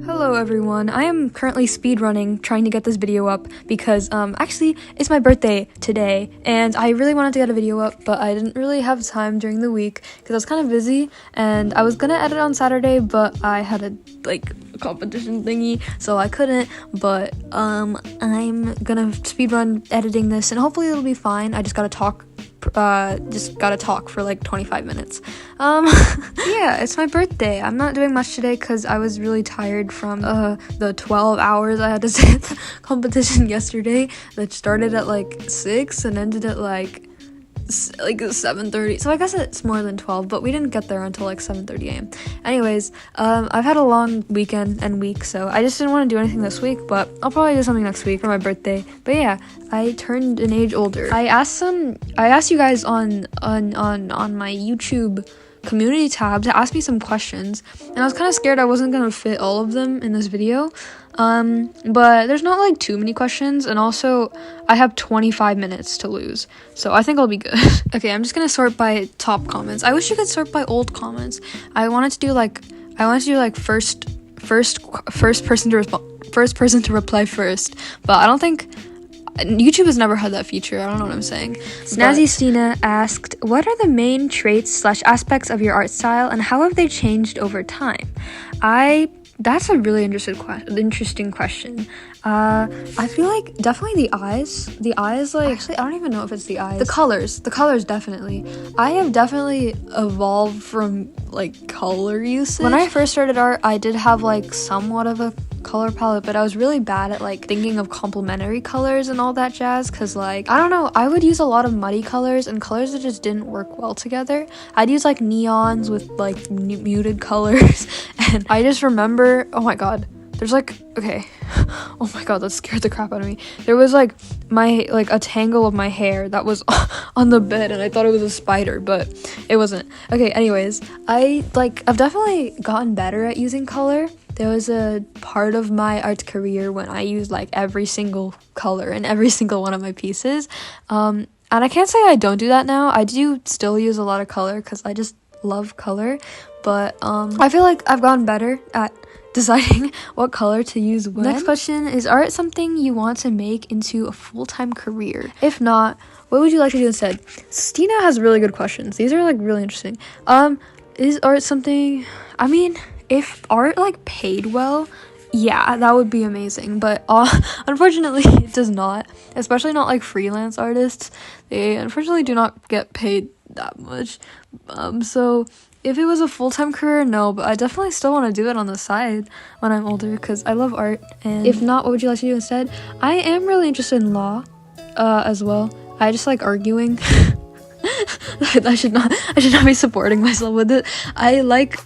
Hello everyone, I am currently speedrunning trying to get this video up because actually it's my birthday today and I really wanted to get a video up, but I didn't really have time during the week because I was kind of busy and I was gonna edit on Saturday, but I had a competition thingy, so I couldn't. But I'm gonna speedrun editing this and hopefully it'll be fine. I just gotta talk for like 25 minutes. Yeah, it's my birthday. I'm not doing much today because I was really tired from the 12 hours I had to stay at the competition yesterday that started at like 6 and ended at like 7:30, so I guess it's more than 12, but we didn't get there until like 7:30 a.m. Anyways, I've had a long weekend and week, so I just didn't want to do anything this week, but I'll probably do something next week for my birthday. But yeah, I turned an age older. I asked you guys on my YouTube community tab to ask me some questions, and I was kind of scared I wasn't gonna fit all of them in this video. But there's not like too many questions, and also I have 25 minutes to lose, so I think I'll be good. Okay, I'm just gonna sort by top comments. I wish you could sort by old comments. I wanted to do like first person to reply first, but I don't think YouTube has never had that feature. I don't know what I'm saying. Snazzy Stina asked, what are the main traits / aspects of your art style and how have they changed over time? That's a really interesting question. I feel like definitely the eyes. The eyes, like, actually, I don't even know if it's the eyes. The colors definitely. I have definitely evolved from like color usage. When I first started art, I did have like somewhat of a color palette, but I was really bad at like thinking of complementary colors and all that jazz, because like, I don't know, I would use a lot of muddy colors and colors that just didn't work well together. I'd use like neons with like muted colors and I just remember, oh my god, there's like, okay, oh my god, that scared the crap out of me. There was like a tangle of my hair that was on the bed and I thought it was a spider, but it wasn't. Okay, anyways, I've definitely gotten better at using color. There was a part of my art career when I used like every single color in every single one of my pieces. And I can't say I don't do that now. I do still use a lot of color because I just love color. But I feel like I've gotten better at deciding what color to use when. Next question, is art something you want to make into a full-time career? If not, what would you like to do instead? Stina has really good questions. These are like really interesting. Is art something, I mean, if art like paid well, yeah, that would be amazing, but unfortunately it does not, especially not like freelance artists. They unfortunately do not get paid that much. So if it was a full-time career, no, but I definitely still want to do it on the side when I'm older because I love art. And if not, what would you like to do instead? I am really interested in law as well. I just like arguing. I should not be supporting myself with it. I like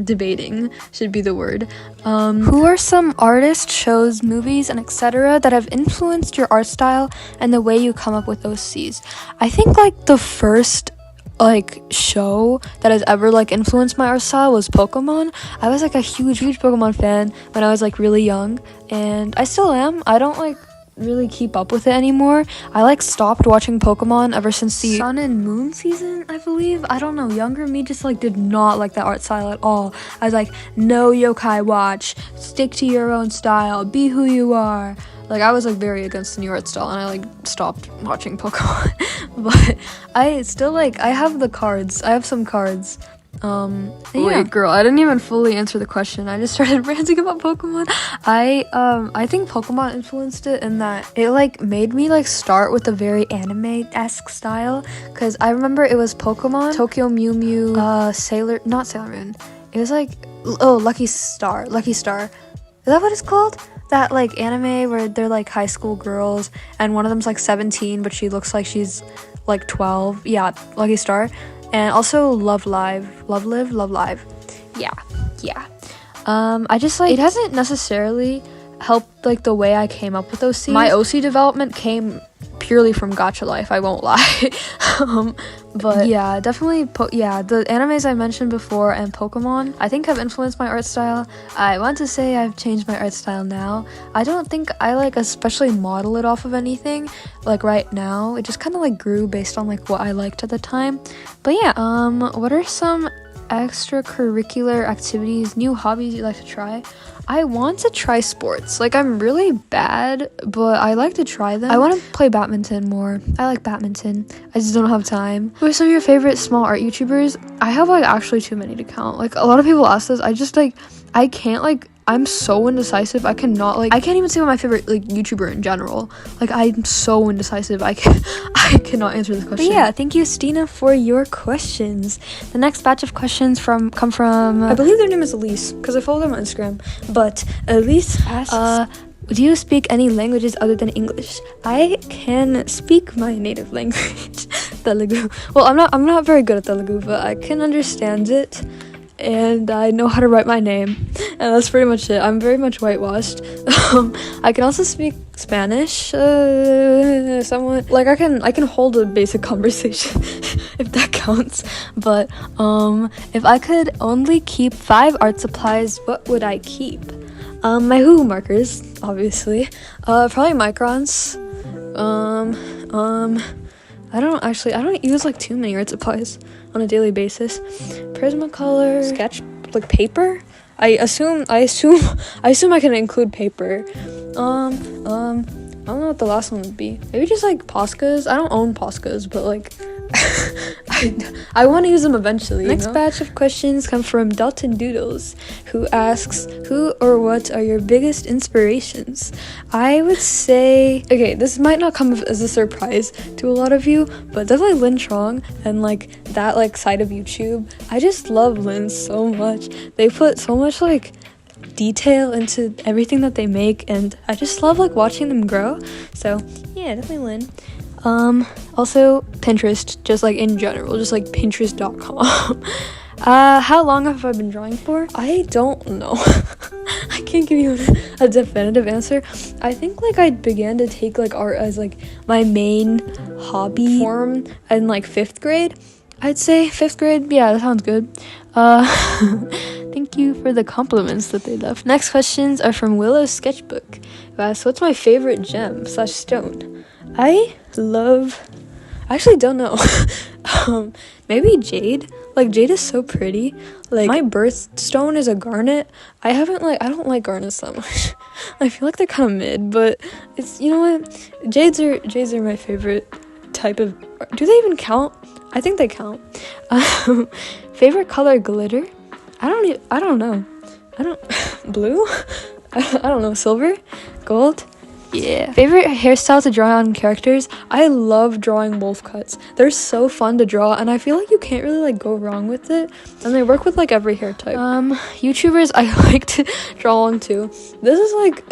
debating should be the word. Who are some artists, shows, movies, and etc. that have influenced your art style and the way you come up with those C's? I think like the first like show that has ever like influenced my art style was Pokemon. I was like a huge Pokemon fan when I was like really young, and I still am. I don't like really keep up with it anymore. I like stopped watching Pokemon ever since the Sun and Moon season, I believe. I don't know, younger me just like did not like that art style at all. I was like, no yokai watch, stick to your own style, be who you are. Like, I was like very against the new art style and I like stopped watching Pokemon. But I still like, I have the cards. I have some cards. Wait, girl, I didn't even fully answer the question. I just started ranting about Pokemon. I think Pokemon influenced it in that it like made me like start with a very anime-esque style, because I remember it was Pokemon, Tokyo Mew Mew, not Sailor Moon. It was like, oh, Lucky Star. Is that what it's called? That like anime where they're like high school girls and one of them's like 17 but she looks like she's like 12. Yeah, Lucky Star. And also Love Live. Yeah. I just like, it hasn't necessarily helped like the way I came up with those scenes. My OC development came purely from Gacha Life, I won't lie. But yeah, definitely the animes I mentioned before and Pokemon I think have influenced my art style. I want to say I've changed my art style now. I don't think I like especially model it off of anything like right now. It just kind of like grew based on like what I liked at the time. But yeah, what are some extracurricular activities, new hobbies you like to try? I want to try sports. Like, I'm really bad, but I like to try them. I want to play badminton more. I like badminton. I just don't have time. Who are some of your favorite small art YouTubers? I have, like, actually too many to count. Like, a lot of people ask this. I just, like, I can't, like, I'm so indecisive. I can't even say what my favorite, like, YouTuber in general. Like, I'm so indecisive. I cannot answer this question. But yeah, thank you, Stina, for your questions. The next batch of questions come from I believe their name is Elise, because I follow them on Instagram. But Elise asks, do you speak any languages other than English? I can speak my native language, Telugu. Well, I'm not very good at Telugu, but I can understand it. And I know how to write my name, and that's pretty much it. I'm very much whitewashed. I can also speak Spanish, somewhat. Like, I can hold a basic conversation, if that counts. But if I could only keep 5 art supplies, what would I keep? My Hoo markers, obviously. Probably microns. I don't use like too many art supplies on a daily basis. Prismacolor, sketch, like paper. I assume I can include paper. I don't know what the last one would be. Maybe just like Poscas. I don't own Poscas, but like I want to use them eventually. Next batch of questions come from Dalton Doodles, who asks, who or what are your biggest inspirations? I would say, okay, this might not come as a surprise to a lot of you, but definitely Lin Trong and like that like side of YouTube. I just love Lin so much. They put so much like detail into everything that they make, and I just love like watching them grow. So yeah, definitely Lin. Also Pinterest, just like in general, just like pinterest.com. How long have I been drawing for? I don't know. I can't give you a definitive answer. I think like I began to take like art as like my main hobby form in like 5th grade. I'd say 5th grade. Yeah, that sounds good. Thank you for the compliments that they left. Next questions are from Willow Sketchbook, who asks, what's my favorite gem / stone? I actually don't know. Maybe jade. Like, jade is so pretty. Like, my birthstone is a garnet. I don't like garnets that much. I feel like they're kind of mid, but it's, you know what? Jades are my favorite type of, do they even count? I think they count. Favorite color, glitter? I don't know. Blue? I don't know. Silver? Gold? Yeah. Favorite hairstyle to draw on characters? I love drawing wolf cuts. They're so fun to draw, and I feel like you can't really like go wrong with it, and they work with like every hair type. YouTubers I like to draw on too. This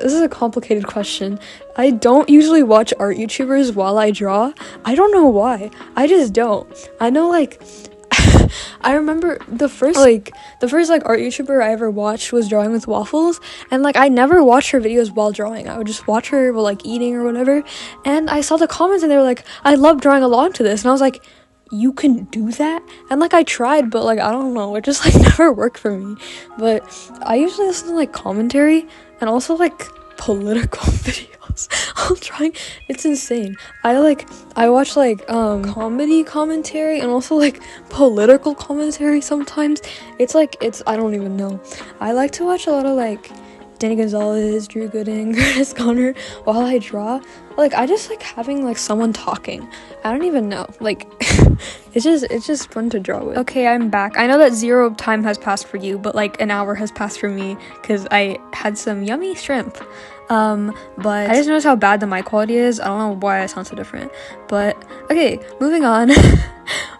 is a complicated question. I don't usually watch art YouTubers while I draw. I don't know why. I just don't. I know like I remember the first art YouTuber I ever watched was Drawing with Waffles, and like I never watched her videos while drawing. I would just watch her while like eating or whatever, and I saw the comments and they were like, I love drawing along to this, and I was like, you can do that? And like I tried, but like I don't know, it just like never worked for me. But I usually listen to like commentary and also like political videos. I'm trying, it's insane. I watch like comedy commentary and also like political commentary sometimes. It's I don't even know. I like to watch a lot of like Danny Gonzalez, Drew Gooding, Curtis Connor while I draw. Like I just like having like someone talking. I don't even know. Like it's just fun to draw with. Okay, I'm back. I know that 0 time has passed for you, but like an hour has passed for me because I had some yummy shrimp. But I just noticed how bad the mic quality is. I don't know why I sound so different. But okay, moving on.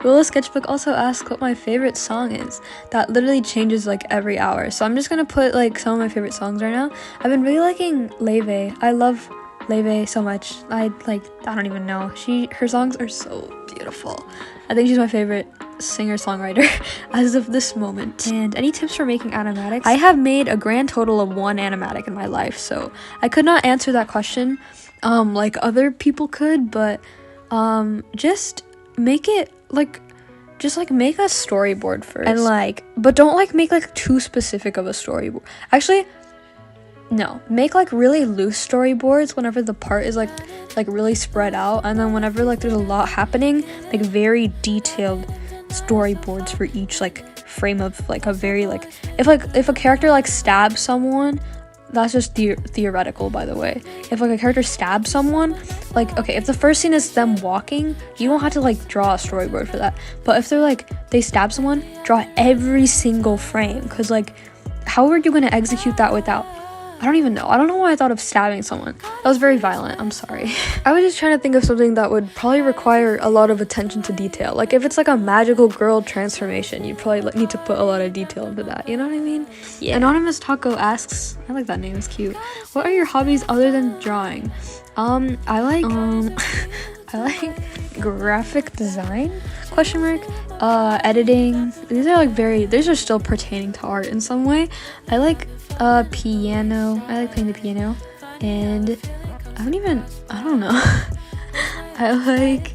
Willow Sketchbook also asked what my favorite song is. That literally changes like every hour. So I'm just gonna put like some of my favorite songs right now. I've been really liking Leve. I love Leve so much. I don't even know. Her songs are so beautiful. I think she's my favorite singer-songwriter as of this moment. And any tips for making animatics? I have made a grand total of 1 animatic in my life, so I could not answer that question like other people could, but just make it like make a storyboard first, and but don't make too specific of a storyboard. Actually, no, make really loose storyboards whenever the part is like really spread out, and then whenever there's a lot happening, very detailed storyboards for each frame of a very if a character stabs someone, that's just theoretical, by the way. If like a character stabs someone, like, okay, if the first scene is them walking, you don't have to like draw a storyboard for that. But if they're like, they stab someone, draw every single frame, because like, how are you going to execute that without, I don't even know. I don't know why I thought of stabbing someone. That was very violent. I'm sorry. I was just trying to think of something that would probably require a lot of attention to detail. Like if it's like a magical girl transformation, you probably need to put a lot of detail into that. You know what I mean? Yeah. Anonymous Taco asks, I like that name, it's cute. What are your hobbies other than drawing? I like graphic design, ? Editing. These are still pertaining to art in some way. I like piano. I like playing the piano. And I don't know. I like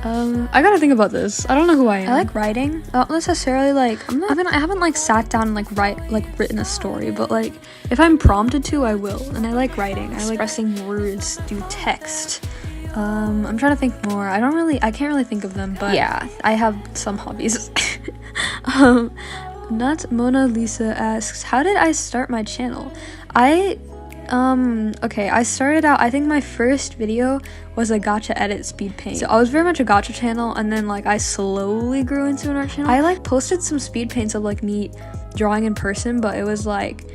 I gotta think about this. I don't know who I am. I like writing. Not necessarily like I haven't like sat down and like written a story, but like if I'm prompted to, I will. And I like writing. I like expressing words through text. I'm trying to think more. I can't really think of them, but yeah, I have some hobbies. Not Mona Lisa asks, how did I start my channel? I started out, I think my first video was a gacha edit speed paint. So I was very much a gacha channel, and then like I slowly grew into an art channel. I like posted some speed paints of like me drawing in person, but it was like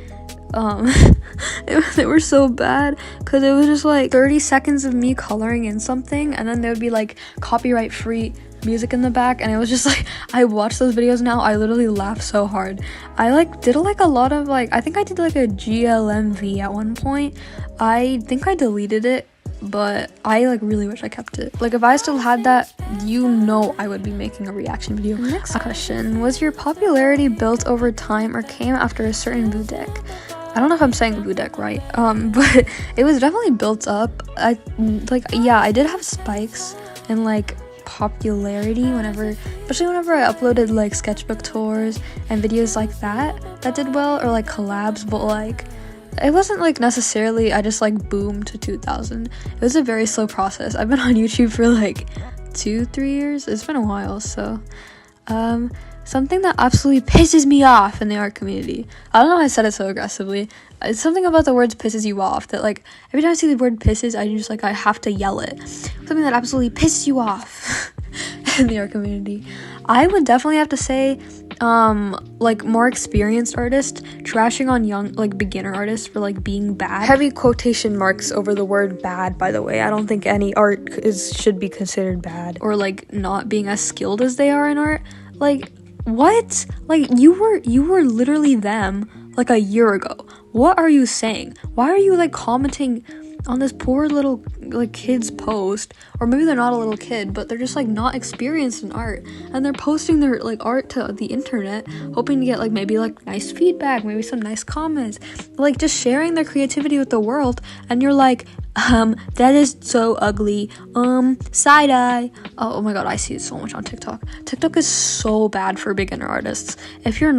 they were so bad because it was just like 30 seconds of me coloring in something, and then there would be like copyright free music in the back, and it was just like, I watch those videos now, I literally laugh so hard. I like did like a lot of like, I think I did like a GLMV at one point. I think I deleted it, but I like really wish I kept it. Like if I still had that, you know I would be making a reaction video. Next question, was your popularity built over time or came after a certain VU deck? I don't know if I'm saying VU deck right, but it was definitely built up. I did have spikes and like popularity especially whenever I uploaded like sketchbook tours and videos like that did well, or like collabs, but like it wasn't like necessarily I just like boomed to 2000. It was a very slow process. I've been on YouTube for like 2-3 years. It's been a while. So something that absolutely pisses me off in the art community, I don't know how I said it so aggressively. It's something about the words pisses you off that like every time I see the word pisses, I have to yell it. Something that absolutely pisses you off in the art community. I would definitely have to say like more experienced artists trashing on young like beginner artists for like being bad. Heavy quotation marks over the word bad, by the way. I don't think any art should be considered bad, or like not being as skilled as they are in art. Like what? Like you were literally them like a year ago. What are you saying? Why are you like commenting on this poor little like kid's post? Or maybe they're not a little kid, but they're just like not experienced in art, and they're posting their like art to the internet hoping to get like maybe like nice feedback, maybe some nice comments, like just sharing their creativity with the world. And you're like, that is so ugly, side eye. Oh my god, I see it so much on TikTok. TikTok is so bad for beginner artists. If you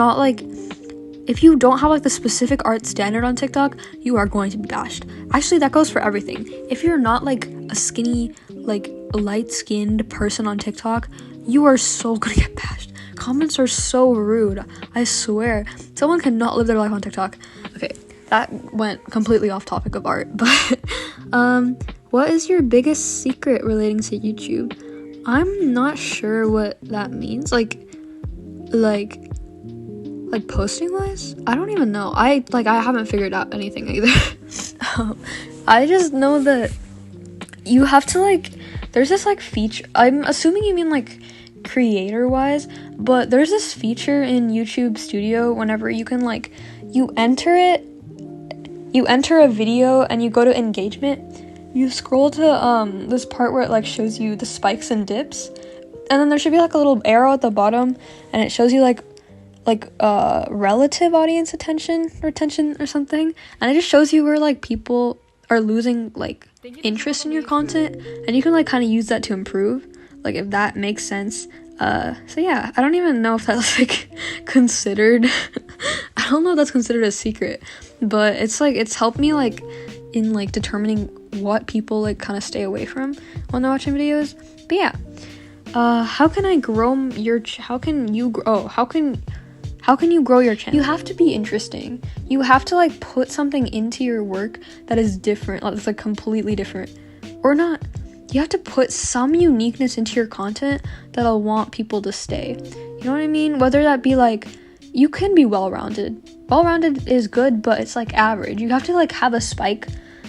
don't have like the specific art standard on TikTok, you are going to be bashed. Actually, that goes for everything. If you're not like a skinny, like light-skinned person on TikTok, you are so gonna get bashed. Comments are so rude. I swear. Someone cannot live their life on TikTok. Okay, that went completely off topic of art, but what is your biggest secret relating to YouTube? I'm not sure what that means. Like posting wise? I don't even know. I haven't figured out anything either. I just know that you have to like, there's this like feature, I'm assuming you mean like creator wise, but there's this feature in YouTube Studio whenever you can like, you enter a video and you go to engagement, you scroll to this part where it like shows you the spikes and dips, and then there should be like a little arrow at the bottom, and it shows you like relative audience retention or something, and it just shows you where like people are losing like interest in your content, and you can like kind of use that to improve, like if that makes sense. So yeah, I don't even know if that's like considered I don't know if that's considered a secret, but it's like it's helped me like in like determining what people like kind of stay away from when they're watching videos. But yeah, how can How can you grow your channel? You have to be interesting. You have to like put something into your work that is different, that's like completely different. Or not. You have to put some uniqueness into your content that'll want people to stay. You know what I mean? Whether that be like, you can be well-rounded. Well-rounded is good, but it's like average. You have to like have a spike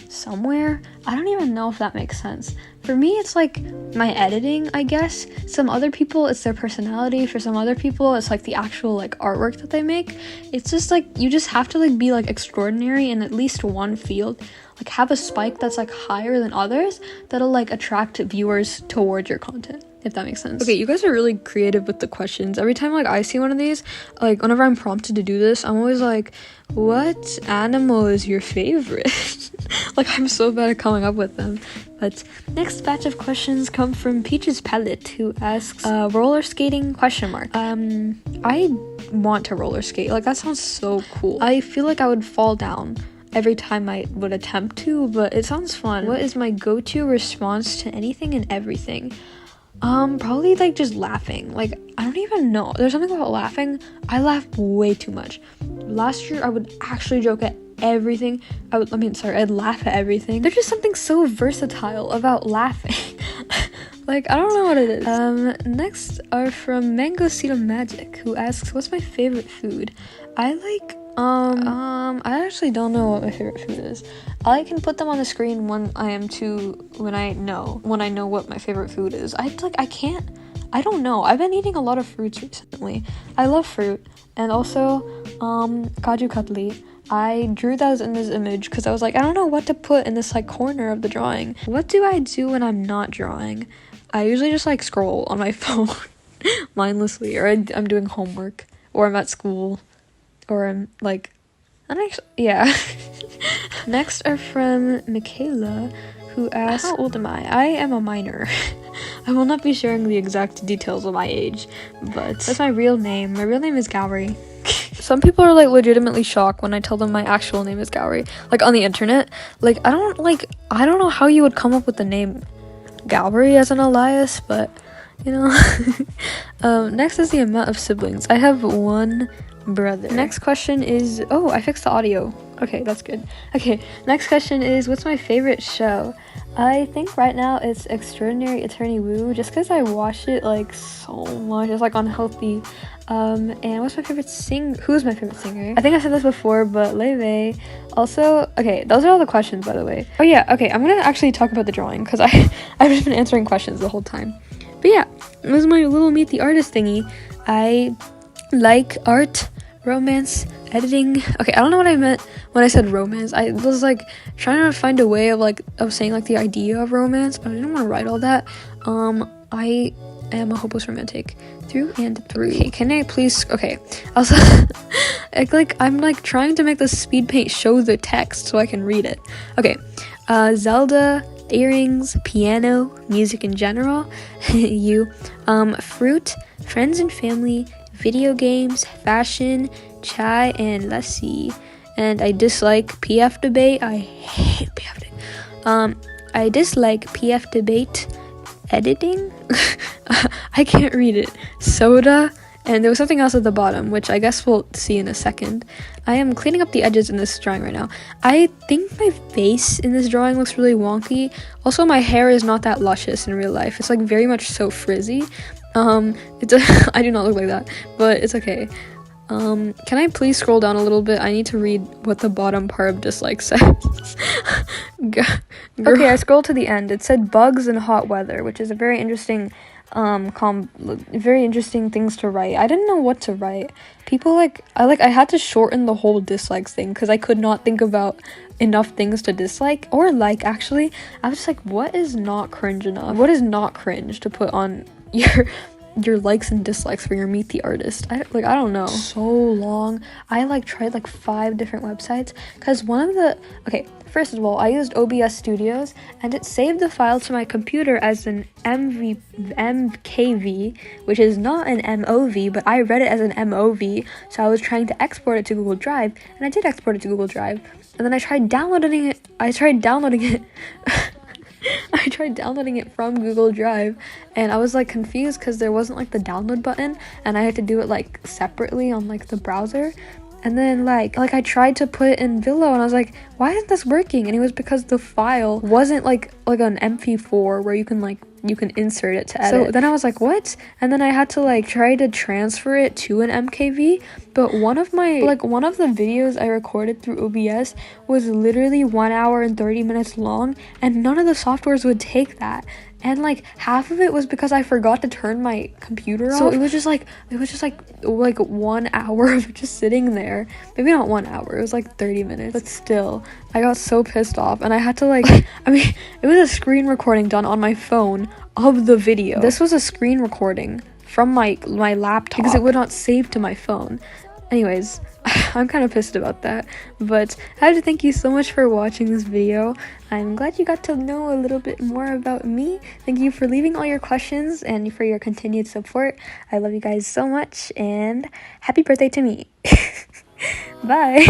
somewhere. I don't even know if that makes sense. For me, it's like my editing, I guess. Some other people, it's their personality. For some other people, it's like the actual like artwork that they make. It's just like, you just have to like be like extraordinary in at least one field. Like have a spike that's like higher than others that'll like attract viewers towards your content, if that makes sense. Okay, you guys are really creative with the questions. Every time like I see one of these, like whenever I'm prompted to do this, I'm always like, what animal is your favorite? Like I'm so bad at coming up with them. But next batch of questions come from Peach's Palette, who asks roller skating ? I want to roller skate. Like that sounds so cool. I feel like I would fall down every time I would attempt to, but it sounds fun. What is my go-to response to anything and everything? Probably like just laughing. Like I don't even know, there's something about laughing. I laugh way too much. Last year I would actually joke at everything. I'd laugh at everything. There's just something so versatile about laughing. Like I don't know what it is. Next are from Mango Seed of Magic, who asks, what's my favorite food? I actually don't know what my favorite food is. I can put them on the screen when I know what my favorite food is. I don't know. I've been eating a lot of fruits recently. I love fruit. And also, Kaju Katli. I drew those in this image because I was like, I don't know what to put in this like corner of the drawing. What do I do when I'm not drawing? I usually just like scroll on my phone mindlessly, or I'm doing homework, or I'm at school, or I'm like, yeah. Next are from Michaela, who asks, how old am I? I am a minor. I will not be sharing the exact details of my age, but that's my real name. My real name is Gowrie. Some people are like legitimately shocked when I tell them my actual name is Gowrie, like on the internet. Like I don't know how you would come up with the name Gowrie as an alias, but you know. Next is the amount of siblings. I have one brother. Next question is, oh, I fixed the audio. Okay, that's good. Okay, next question is, what's my favorite show? I think right now it's Extraordinary Attorney Woo, just because I watch it like so much. It's like unhealthy. And what's my favorite who's my favorite singer? I think I said this before, but Leve. Also, okay, those are all the questions, by the way. Oh yeah, okay, I'm gonna actually talk about the drawing, because I've just been answering questions the whole time. But yeah, this is my little Meet the Artist thingy. I like art, romance, editing. Okay, I don't know what I meant when I said romance. I was like trying to find a way of saying like the idea of romance, but I didn't want to write all that. I am a hopeless romantic through and through. Okay, can I please? Okay, also, I'm like trying to make the speed paint show the text so I can read it. Okay, Zelda, earrings, piano, music in general, fruit, friends and family, video games, fashion, chai, and lassi. And I dislike PF debate. I hate PF debate. I dislike PF debate editing. I can't read it. Soda. And there was something else at the bottom, which I guess we'll see in a second. I am cleaning up the edges in this drawing right now. I think my face in this drawing looks really wonky. Also, my hair is not that luscious in real life. It's like very much so frizzy. I do not look like that, but it's okay. Can I please scroll down a little bit? I need to read what the bottom part of dislike says. Okay, I scrolled to the end. It said bugs and hot weather, which is a very interesting very interesting things to write. I didn't know what to write. People I had to shorten the whole dislikes thing because I could not think about enough things to dislike or like. Actually, I was just like, what is not cringe enough? What is not cringe to put on your likes and dislikes for your Meet the Artist? I don't know. So long. I tried 5 different websites because first of all, I used OBS Studios and it saved the file to my computer as an MKV, which is not an MOV, but I read it as an MOV, so I was trying to export it to Google Drive, and I did export it to Google Drive, and then I tried downloading it. tried downloading it from Google Drive, and I was like confused because there wasn't like the download button, and I had to do it like separately on like the browser. And then like I tried to put it in VLLO, and I was like, why isn't this working? And it was because the file wasn't like an MP4 where you can insert it to edit. So then I was like, what? And then I had to like try to transfer it to an MKV, but one of the videos I recorded through OBS was literally 1 hour and 30 minutes long, and none of the softwares would take that. And like half of it was because I forgot to turn my computer off. So it was just like 1 hour of just sitting there. Maybe not 1 hour, it was like 30 minutes, but still I got so pissed off, and I had to like I mean, it was a screen recording done on my phone of the video. This was a screen recording from my laptop because it would not save to my phone. Anyways, I'm kind of pissed about that, but I have to thank you so much for watching this video. I'm glad you got to know a little bit more about me. Thank you for leaving all your questions and for your continued support. I love you guys so much, and happy birthday to me. Bye.